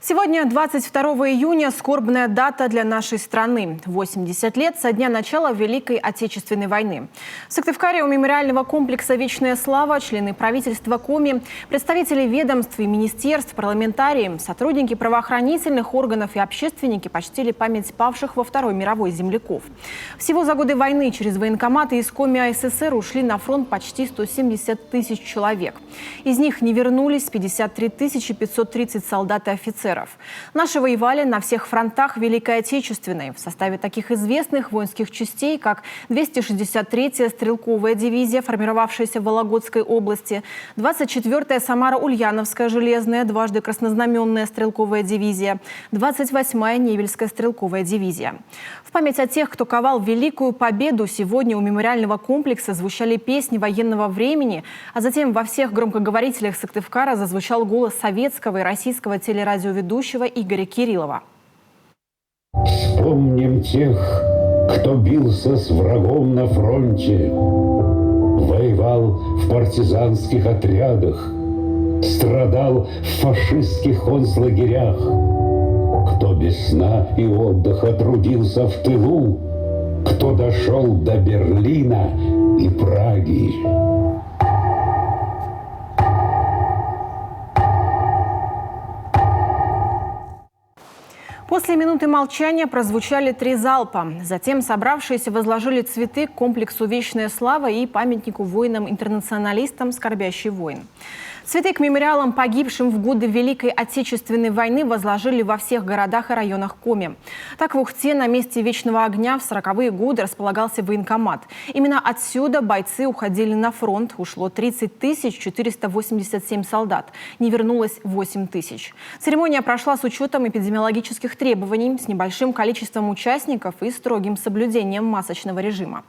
Сегодня, 22 июня, скорбная дата для нашей страны. 80 лет со дня начала Великой Отечественной войны. В Сыктывкаре у мемориального комплекса «Вечная слава» члены правительства Коми, представители ведомств и министерств, парламентарии, сотрудники правоохранительных органов и общественники почтили память павших во Второй мировой земляков. Всего за годы войны через военкоматы из Коми АССР ушли на фронт почти 170 тысяч человек. Из них не вернулись 53 530 солдат и офицеров. Наши воевали на всех фронтах Великой Отечественной в составе таких известных воинских частей, как 263-я стрелковая дивизия, формировавшаяся в Вологодской области, 24-я Самаро-Ульяновская железная, дважды краснознаменная стрелковая дивизия, 28-я Невельская стрелковая дивизия. В память о тех, кто ковал великую победу, сегодня у мемориального комплекса звучали песни военного времени, а затем во всех громкоговорителях Сыктывкара зазвучал голос советского и российского телерадиоведущего Игоря Кириллова. Вспомним тех, кто бился с врагом на фронте, воевал в партизанских отрядах, страдал в фашистских концлагерях, кто без сна и отдыха трудился в тылу, кто дошел до Берлина и Праги. После минуты молчания прозвучали 3 залпа. Затем собравшиеся возложили цветы к комплексу «Вечная слава» и памятнику воинам-интернационалистам «Скорбящий воин». Цветы к мемориалам погибшим в годы Великой Отечественной войны возложили во всех городах и районах Коми. Так, в Ухте на месте Вечного огня в 40-е годы располагался военкомат. Именно отсюда бойцы уходили на фронт. Ушло 30 487 солдат. Не вернулось 8 тысяч. Церемония прошла с учетом эпидемиологических требований, с небольшим количеством участников и строгим соблюдением масочного режима.